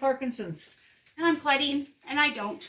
Parkinsons. And I'm Claudine, and I don't.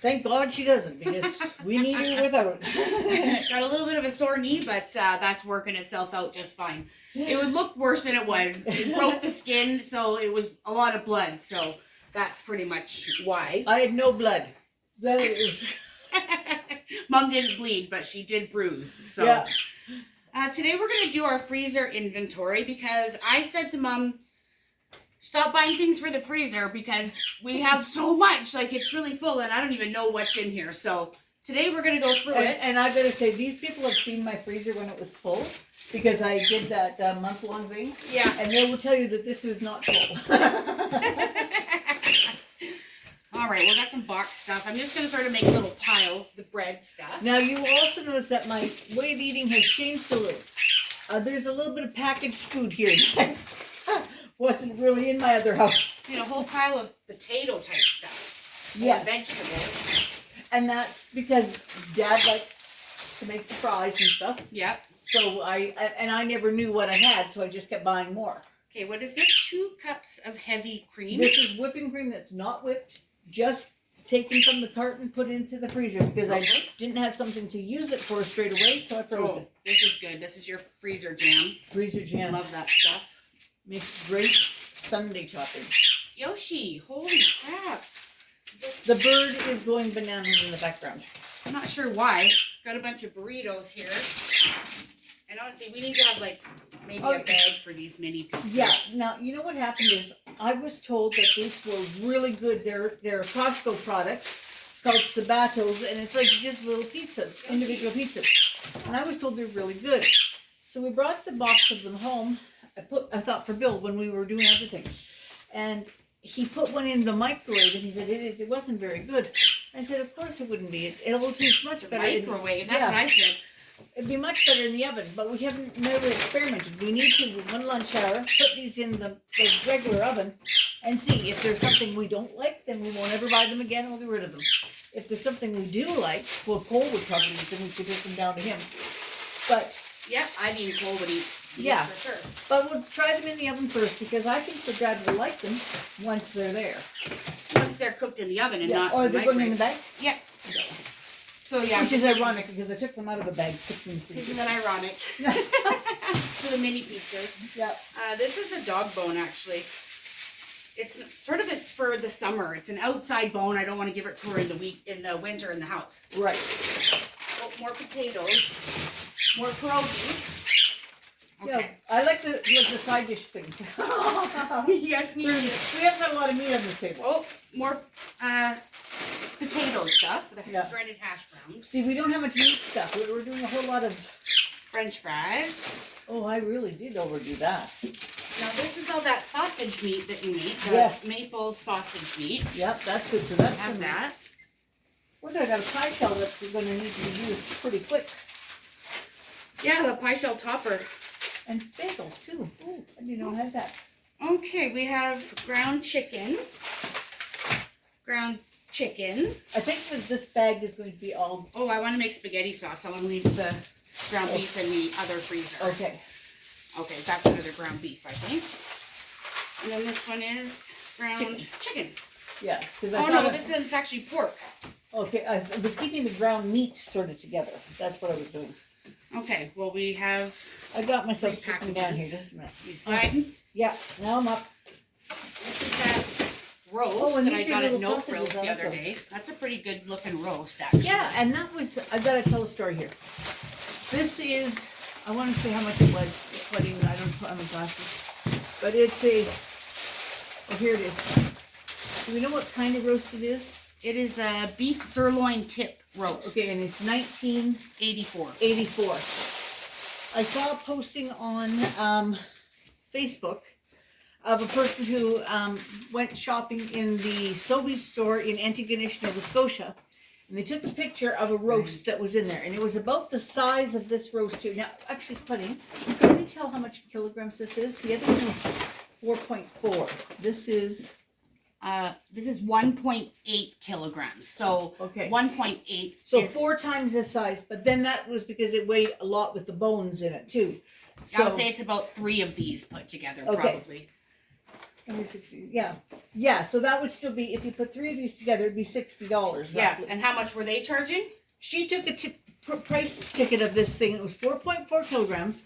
Thank God she doesn't, because we need her without. Got a little bit of a sore knee, but that's working itself out just fine. It would look worse than it was. It broke the skin, so it was a lot of blood. So that's pretty much why. I had no blood. That is. Mom didn't bleed, but she did bruise. So Yeah. Today we're going to do our freezer inventory because I said to Mom, stop buying things for the freezer because we have so much. Like, it's really full, and I don't even know what's in here. So today we're going to go through it. And I gotta say, these people have seen my freezer when it was full, because I did that month-long thing. Yeah. And they will tell you that this is not full. All right, we got some box stuff. I'm just going to sort of make little piles, the bread stuff. Now, you will also notice that my way of eating has changed a little. There's a little bit of packaged food here that wasn't really in my other house. You know, a whole pile of potato type stuff. Yes. Or vegetables. And that's because Dad likes to make the fries and stuff. Yep. So I never knew what I had, so I just kept buying more. Okay, what is this? 2 cups of heavy cream. This is whipping cream that's not whipped, just taken from the carton, put into the freezer, because I didn't have something to use it for straight away, so I froze it. This is good. This is your freezer jam. Freezer jam. Love that stuff. Makes great Sunday topping. Yoshi, holy crap. The bird is going bananas in the background. I'm not sure why. Got a bunch of burritos here. And honestly, we need to have like maybe a bag for these mini pizzas. Yeah. Now, you know what happened is I was told that these were really good. They're a Costco product. It's called Sabato's, and it's like just little pizzas, individual pizzas. And I was told they're really good. So we brought the box of them home. I thought for Bill when we were doing other things. And he put one in the microwave, and he said it wasn't very good. I said, of course it wouldn't be. It'll taste much better. Microwave, that's what I said. It'd be much better in the oven, but we haven't never experimented. We need to, with one lunch hour, put these in the regular oven and see if there's something we don't like, then we won't ever buy them again and we'll get rid of them. If there's something we do like, well, Cole would probably eat them, we could take them down to him. But yeah, I mean Cole would eat. Yeah, for sure. But we'll try them in the oven first because I think the Dad will like them once they're there. Once they're cooked in the oven and not or in the they're going in the microwave. bag. Yeah. So yeah, which is ironic because I took them out of a bag. Isn't that ironic? For the mini pizzas. Yeah. This is a dog bone actually. It's sort of for the summer. It's an outside bone. I don't want to give it to her in the winter in the house. Right. Oh, more potatoes. More pierogies. Okay. Yeah, I like the side dish things. Yes, me too. We haven't got a lot of meat on this table. Oh, more potato stuff. The shredded hash browns. See, we don't have much meat stuff. We're doing a whole lot of French fries. Oh, I really did overdo that. Now this is all that sausage meat that you make. The maple sausage meat. Yep, that's good. So that's have that. What I got a pie shell that's going to need to be used pretty quick. Yeah, the pie shell topper. And bagels too. Ooh, I didn't know I had that. Okay, we have ground chicken. Ground chicken. I think that this bag is going to be all... Oh, I want to make spaghetti sauce. I want to leave the ground beef in the other freezer. Okay. Okay, that's another ground beef, I think. And then this one is ground chicken. Yeah. Oh, no, this is actually pork. Okay, I was keeping the ground meat sort of together. That's what I was doing. Okay, well, we have... I got myself sitting down here. Just a minute. You sliding? Yeah, now I'm up. This is that roast that I got at No Frills the other day. That's a pretty good looking roast, actually. Yeah, and that was... I got to tell a story here. This is... I want to say how much it was. I don't put on my glasses. But it's a... Oh, here it is. Do we know what kind of roast it is? It is a beef sirloin tip roast. Okay, and it's 1984. I saw a posting on Facebook of a person who went shopping in the Sobeys store in Antigonish, Nova Scotia, and they took a picture of a roast that was in there, and it was about the size of this roast too. Now, actually, funny, can you tell how much kilograms this is? The other one is 4.4. This is 1.8 kilograms. So 1.8. So 4 times this size, but then that was because it weighed a lot with the bones in it too. So I would say it's about 3 of these put together, probably. Only 60. Yeah. So that would still be, if you put 3 of these together, it'd be $60 Yeah, roughly. and how much were they charging? She took a price ticket of this thing. It was 4.4 kilograms,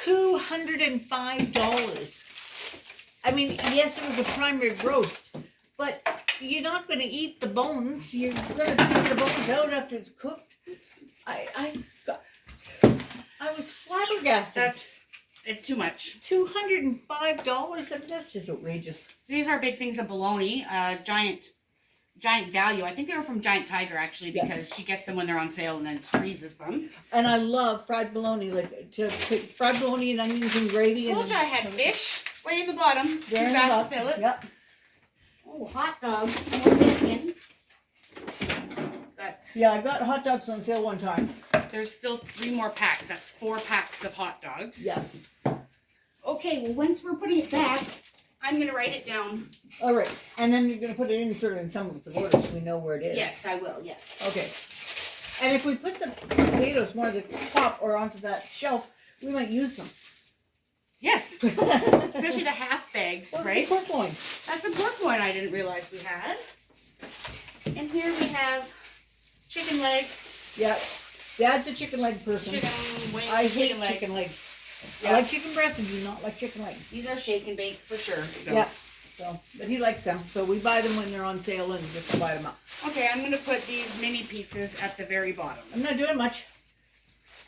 $205. I mean, yes, it was a prime rib roast, but you're not going to eat the bones. You're going to take the bones out after it's cooked. I was flabbergasted. It's too much. $205. I mean, that's just outrageous. So these are big things of bologna, giant value. I think they were from Giant Tiger actually, because she gets them when they're on sale and then freezes them. And I love fried bologna, fried bologna and onions and gravy. Told you I had fish way in the bottom. 2 bass of fillets. Yep. Oh, hot dogs. More bacon. Yeah, I got hot dogs on sale one time. There's still 3 more packs. That's 4 packs of hot dogs. Yeah. Okay, well, once we're putting it back, I'm going to write it down. All right. And then you're going to put it in sort of in semblance of order so we know where it is. Yes, I will. Yes. Okay. And if we put the potatoes more at the top or onto that shelf, we might use them. Yes. Especially the half bags, right? That's a pork loin. That's a pork loin I didn't realize we had. And here we have chicken legs. Yeah. Dad's a chicken leg person. Chicken wings. I hate chicken legs. Yeah. I like chicken breast and do not like chicken legs. These are shake and bake for sure. So. Yeah. So, but he likes them. So we buy them when they're on sale and just divide them up. Okay, I'm going to put these mini pizzas at the very bottom. I'm not doing much.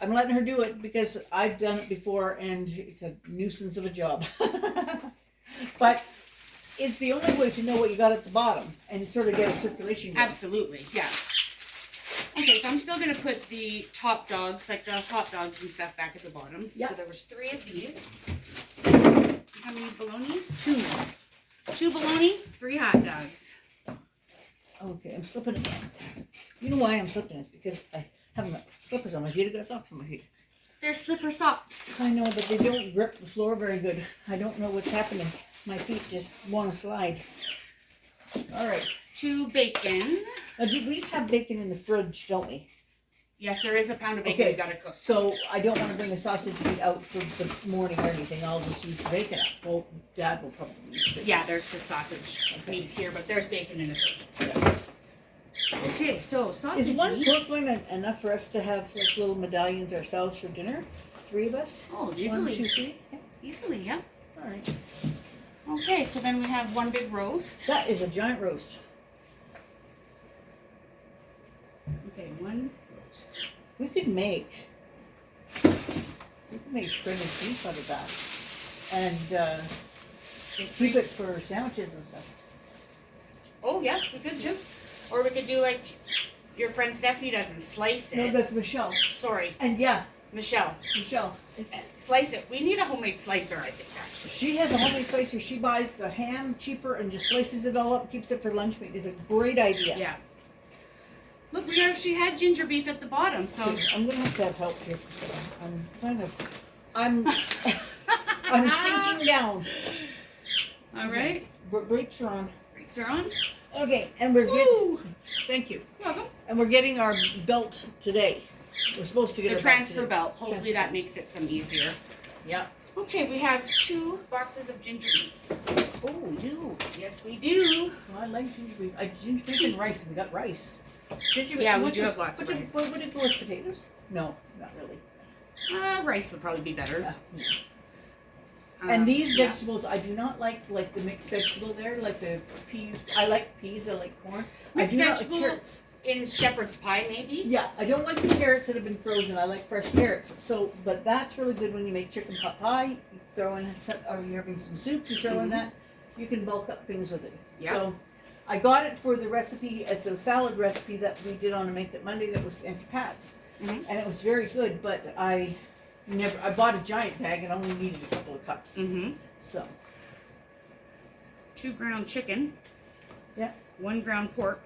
I'm letting her do it because I've done it before and it's a nuisance of a job. But it's the only way to know what you got at the bottom and sort of get a circulation going. Absolutely, yeah. Okay, so I'm still going to put the top dogs, like the hot dogs and stuff, back at the bottom. Yep. So there was 3 of these. How many bolognas? 2 more. 2 bologna, 3 hot dogs. Okay, I'm slipping again. You know why I'm slipping? It's because I have my slippers on my feet. I got socks on my feet. They're slipper socks. I know, but they don't grip the floor very good. I don't know what's happening. My feet just want to slide. All right. 2 bacon. Now, we have bacon in the fridge, don't we? Yes, there is a pound of bacon we gotta cook. So I don't want to bring a sausage meat out for the morning or anything. I'll just use the bacon up. Well, Dad will probably use it. Yeah, there's the sausage meat here, but there's bacon in the fridge. Okay, so sausage Is one meat. pork loin enough for us to have like little medallions ourselves for dinner? 3 of us? Oh, easily. 1, 2, 3. Yeah. Easily, yeah. All right. Okay, so then we have 1 big roast. That is a giant roast. Okay, 1 roast. We could make shredded beef out of that and keep it for sandwiches and stuff. Oh, yeah, we could too. Or we could do like your friend Stephanie does and slice it. No, that's Michelle. Sorry, And yeah, Michelle. Slice it. We need a homemade slicer, I think, actually. she has a homemade slicer. She buys the ham cheaper and just slices it all up, keeps it for lunch meat. It's a great idea. Yeah. Look, she had ginger beef at the bottom, so. I'm gonna have to have help here. I'm sinking down. All right. Brakes are on. Brakes are on. Okay, and we're getting. Thank you. Welcome. And we're getting our belt today. We're supposed to get The our transfer today. belt. Hopefully that makes it some easier. Yeah. Okay, we have 2 boxes of ginger beef. Oh, we do. Yes, we do. Well, I like ginger beef. Ginger beef and rice. We got rice. Ginger beef. Yeah, we what do would- have lots of what rice. Would it go with potatoes? No, not really. Rice would probably be better. Yeah. And these yeah. vegetables, I do not like the mixed vegetable there, like the peas. I like peas. I like corn. Mixed I do not like vegetable carrots. in shepherd's pie, maybe? Yeah, I don't like the carrots that have been frozen. I like fresh carrots. So, but that's really good when you make chicken pot pie. You throw in or you're having some soup. You throw in that. You can bulk up things with it. Yeah. So, I got it for the recipe. It's a salad recipe that we did on a Make That Monday that was Auntie Pat's, and it was very good. But I bought a giant bag and only needed a couple of cups. Mm-hmm. So, 2 ground chicken. yeah. 1 ground pork.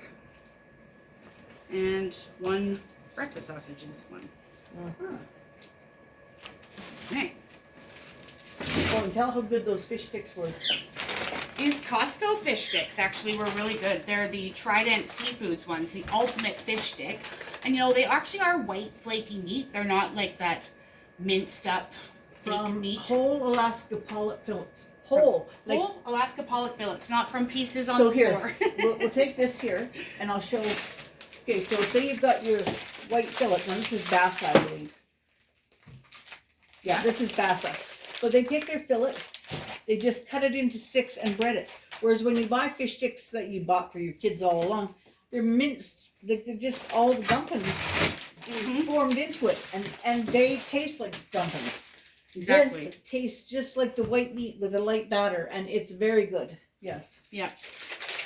And 1 breakfast sausages. 1. Uh-huh. Okay. Oh, and tell how good those fish sticks were. These Costco fish sticks actually were really good. They're the Trident Seafoods ones, the ultimate fish stick. And you know, they actually are white, flaky meat. They're not like that minced up fake From meat. Whole Alaska Pollock Fillets. whole. Like, Whole Alaska pollock fillets, not from pieces on so the here, floor. we'll take this here, and I'll show. Okay, so say you've got your white fillet. Now this is Bassa, I believe. Yeah, this is Bassa. But they take their fillet, they just cut it into sticks and bread it. Whereas when you buy fish sticks that you bought for your kids all along, they're minced. They're just all the dumplings formed into it, and they taste like dumplings. Exactly. This tastes just like the white meat with a light batter, and it's very good. Yes. Yeah.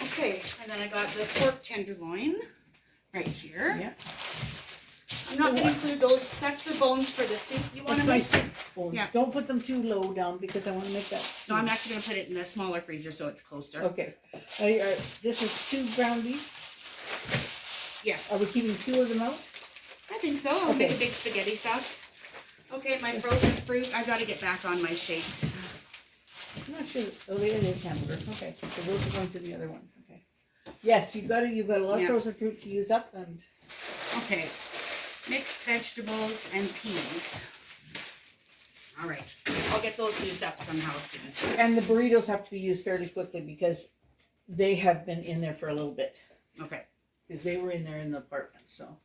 Okay, and then I got the pork tenderloin right here. Yeah. I'm not going to include those. That's the bones for the soup you want to make. Bones. Yeah. Don't put them too low down because I want to make that. No, I'm actually going to put it in the smaller freezer so it's closer. Okay. This is 2 ground beef. Yes. Are we keeping 2 of them out? I think so. I'll make a big spaghetti sauce. Okay, my frozen fruit. I got to get back on my shakes. I'm not sure. Oh, there it is, hamburger. Okay, so those are going to the other ones. Okay. Yes, you've got a lot of frozen fruit to use up, and okay, mixed vegetables and peas. All right, I'll get those used up somehow soon. And the burritos have to be used fairly quickly because they have been in there for a little bit. Okay. Because they were in there in the apartment, so.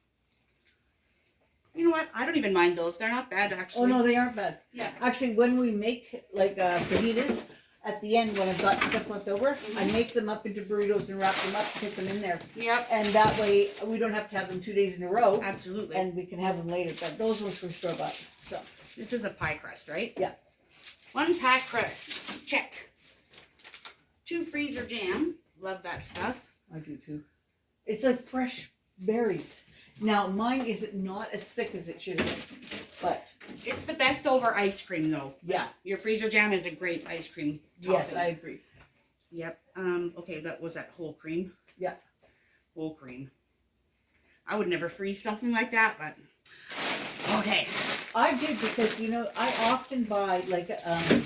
You know what? I don't even mind those. They're not bad, actually. Oh, no, they aren't bad. Yeah. Actually, when we make, like, fajitas, at the end, when I've got stuff left over, I make them up into burritos and wrap them up and put them in there. Yep. And that way, we don't have to have them 2 days in a row. Absolutely. And we can have them later. But those ones were store-bought, so. This is a pie crust, right? Yeah. 1 pie crust. Check. 2 freezer jam. Love that stuff. I do, too. It's like fresh berries. Now, mine is not as thick as it should be, but... It's the best over ice cream, though. Yeah. Your freezer jam is a great ice cream topping. Yes, I agree. Yep. Okay, that was that whole cream. Yeah. Whole cream. I would never freeze something like that, but... Okay. I did because, you know, I often buy, like,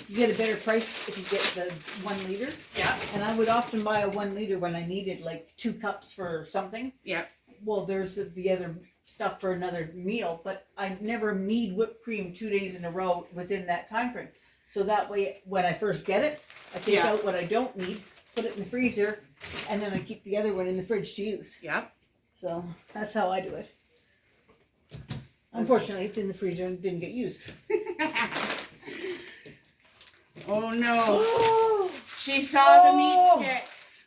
you get a better price if you get the 1 liter. Yeah. And I would often buy a 1 liter when I needed, like, 2 cups for something. Yeah. Well, there's the other stuff for another meal, but I never need whipped cream 2 days in a row within that time frame. So that way, when I first get it, I take out what I don't need, put it in the freezer, and then I keep the other one in the fridge to use. Yeah. So that's how I do it. Unfortunately, it's in the freezer and didn't get used. Oh no. She saw the meat sticks.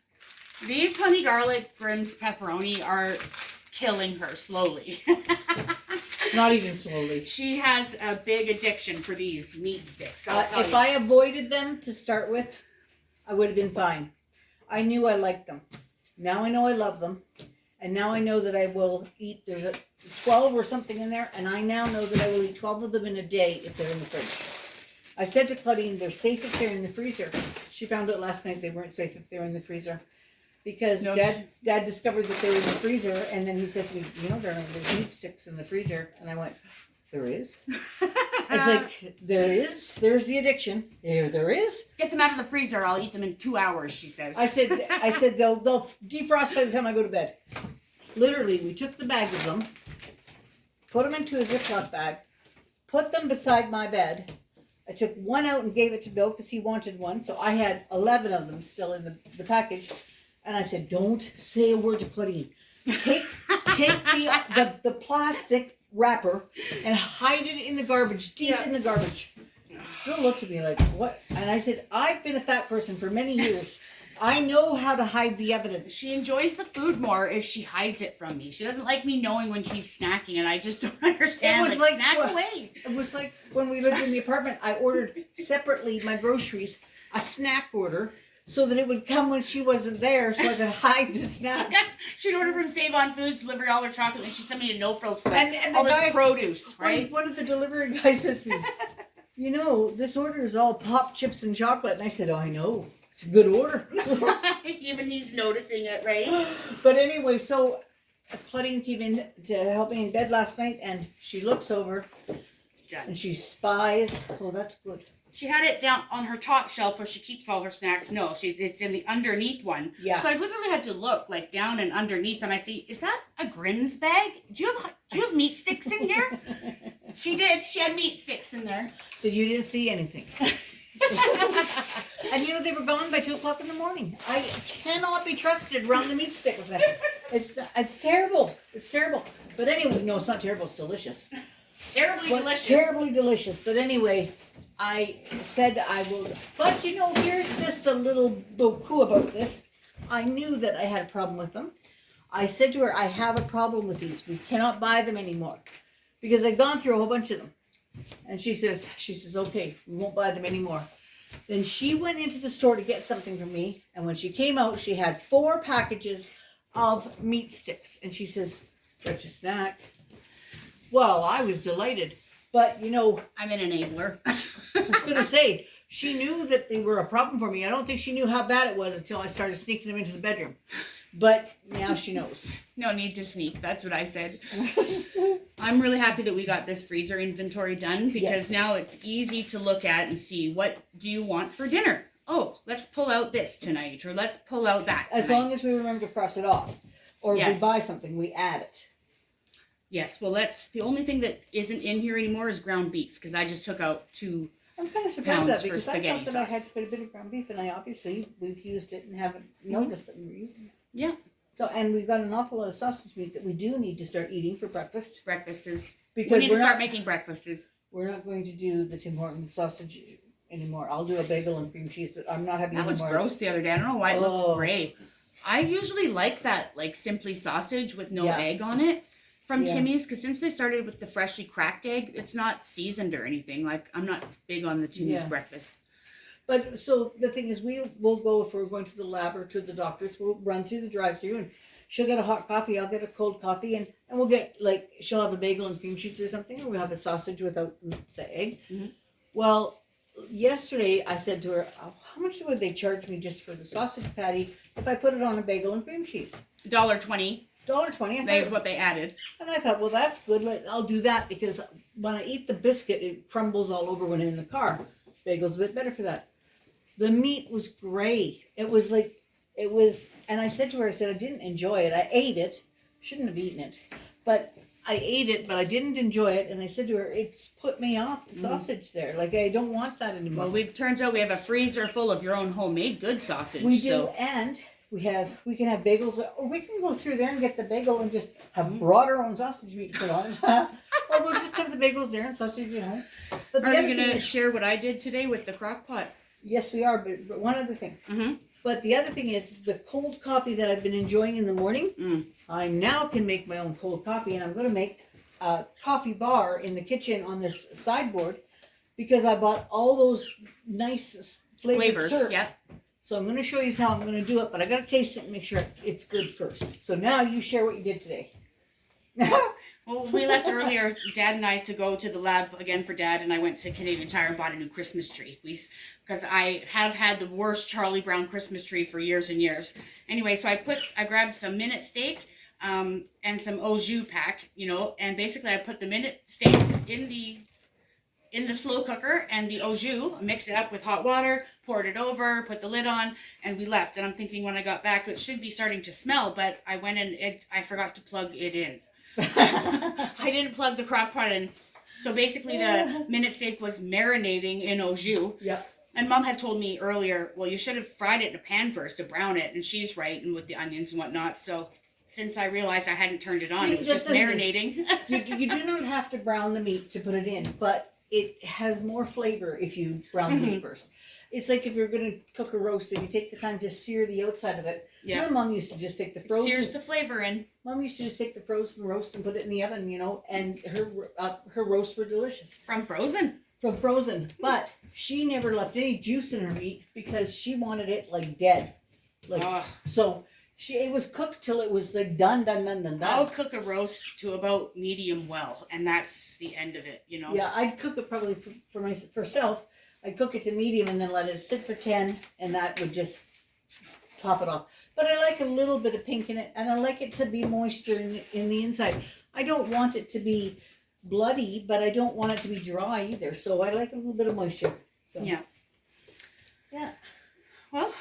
These honey garlic Grimm's pepperoni are killing her slowly. Not even slowly. She has a big addiction for these meat sticks. If I avoided them to start with, I would have been fine. I knew I liked them. Now I know I love them. And now I know that I will eat, there's a 12 or something in there, and I now know that I will eat 12 of them in a day if they're in the fridge. I said to Claudine, they're safe if they're in the freezer. She found out last night they weren't safe if they were in the freezer. Because Dad discovered that they were in the freezer, and then he said to me, you know, darling, there's meat sticks in the freezer. And I went, there is? It's like, there is? There's the addiction. There is? Get them out of the freezer. I'll eat them in 2 hours, she says. I said they'll defrost by the time I go to bed. Literally, we took the bag of them, put them into a Ziploc bag, put them beside my bed. I took one out and gave it to Bill because he wanted one. So I had 11 of them still in the package. And I said, don't say a word to Claudine. Take the plastic wrapper and hide it in the garbage, deep in the garbage. Bill looked at me like, what? And I said, I've been a fat person for many years. I know how to hide the evidence. She enjoys the food more if she hides it from me. She doesn't like me knowing when she's snacking, and I just don't understand. It was like snack away. It was like when we lived in the apartment, I ordered separately my groceries, a snack order, so that it would come when she wasn't there, so I could hide the snacks. She'd order from Save On Foods, deliver all her chocolate, and she sent me to No Frills for and all the guy, this produce, right? One of the delivery guys says to me, you know, this order is all pop, chips, and chocolate. And I said, oh, I know. It's a good order. Even he's noticing it, right? But anyway, so Claudine came in to help me in bed last night, and she looks over. It's done. And she spies. Oh, that's good. She had it down on her top shelf where she keeps all her snacks. No, it's in the underneath one. Yeah. So I literally had to look like down and underneath, and I see, is that a Grimm's bag? Do you have meat sticks in here? She did. She had meat sticks in there. So you didn't see anything. And you know, they were gone by 2 o'clock in the morning. I cannot be trusted around the meat sticks. It's terrible. It's terrible. But anyway, no, it's not terrible. It's delicious. Delicious. Terribly delicious. But anyway, I said I will. But you know, here's just the little boku about this. I knew that I had a problem with them. I said to her, I have a problem with these. We cannot buy them anymore. Because I'd gone through a whole bunch of them. And she says, okay, we won't buy them anymore. Then she went into the store to get something from me. And when she came out, she had 4 packages of meat sticks. And she says, got your snack. Well, I was delighted. But, you know, I'm an enabler. I was going to say, she knew that they were a problem for me. I don't think she knew how bad it was until I started sneaking them into the bedroom. But now she knows. No need to sneak. That's what I said. I'm really happy that we got this freezer inventory done because now it's easy to look at and see what do you want for dinner. Oh, let's pull out this tonight, or let's pull out that tonight. As long as we remember to cross it off. Or if we buy something, we add it. Yes, well, the only thing that isn't in here anymore is ground beef because I just took out 2 I'm kind of surprised that because I spaghetti thought that I had sauce. quite a bit of ground beef, and we've used it and haven't noticed that we were using it. Yeah. So, and we've got an awful lot of sausage meat that we do need to start eating for breakfast. We need to start making breakfasts. We're not going to do the Tim Hortons sausage anymore. I'll do a bagel and cream cheese, but I'm not having That was gross the other day. I don't know why it looked gray. I usually like that, like simply sausage with no egg on it from Timmy's, because since they started with the freshly cracked egg, it's not seasoned or anything. Like, I'm not big on the Timmy's breakfast. But so the thing is, we will go if we're going to the lab or to the doctor's. We'll run through the drive-through, and she'll get a hot coffee. I'll get a cold coffee, and we'll get she'll have a bagel and cream cheese or something, or we'll have a sausage without the egg. Mm-hmm. Well, yesterday I said to her, "How much would they charge me just for the sausage patty if I put it on a bagel and cream cheese?" $1.20. $1.20. That is what they added. And I thought, well, that's good. I'll do that because when I eat the biscuit, it crumbles all over when I'm in the car. Bagel's a bit better for that. The meat was gray. It was, and I said to her, I said, I didn't enjoy it. I ate it. Shouldn't have eaten it. But I ate it, but I didn't enjoy it. And I said to her, it's put me off the sausage there. Like, I don't want that anymore. Well, turns out we have a freezer full of your own homemade good sausage. We do, and we can have bagels, or we can go through there and get the bagel and just have brought our own sausage meat to put on it. Or we'll just have the bagels there and sausage, But are you going to share what I did today with the crock pot? Yes, we are, but one other thing. Mm-hmm. But the other thing is the cold coffee that I've been enjoying in the morning. I now can make my own cold coffee, and I'm going to make a coffee bar in the kitchen on this sideboard because I bought all those nice flavors. Yep. So I'm going to show you how I'm going to do it, but I got to taste it and make sure it's good first. So now you share what you did today. Well, we left earlier, Dad and I, to go to the lab again for Dad, and I went to Canadian Tire and bought a new Christmas tree. Because I have had the worst Charlie Brown Christmas tree for years and years. Anyway, so I grabbed some minute steak and some au jus pack, and basically I put the minute steaks in the slow cooker and the au jus, mixed it up with hot water, poured it over, put the lid on, and we left. And I'm thinking when I got back, it should be starting to smell, but I went and I forgot to plug it in. I didn't plug the crock pot in. So basically the minute steak was marinating in au jus. Yeah. And Mom had told me earlier, well, you should have fried it in a pan first to brown it. And she's right, and with the onions and whatnot. So since I realized I hadn't turned it on, it was just marinating. You do not have to brown the meat to put it in, but it has more flavor if you brown the meat first. It's like if you're going to cook a roast and you take the time to sear the outside of it. Yeah. My mom used to just take the frozen. Sears the flavor in. Mom used to just take the frozen roast and put it in the oven, and her roasts were delicious. From frozen. From frozen. But she never left any juice in her meat because she wanted it dead. So it was cooked till it was done. I'll cook a roast to about medium well, and that's the end of it, Yeah, I'd cook it probably for myself. I'd cook it to medium and then let it sit for 10, and that would just top it off. But I like a little bit of pink in it, and I like it to be moisture in the inside. I don't want it to be bloody, but I don't want it to be dry either. So I like a little bit of moisture. So yeah. Well,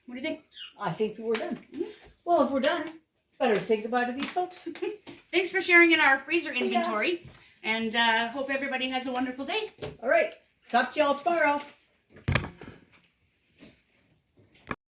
what do you think? I think that we're done. Mm-hmm. Well, if we're done, better say goodbye to these folks. Thanks for sharing in our freezer inventory, and hope everybody has a wonderful day. All right. Talk to y'all tomorrow.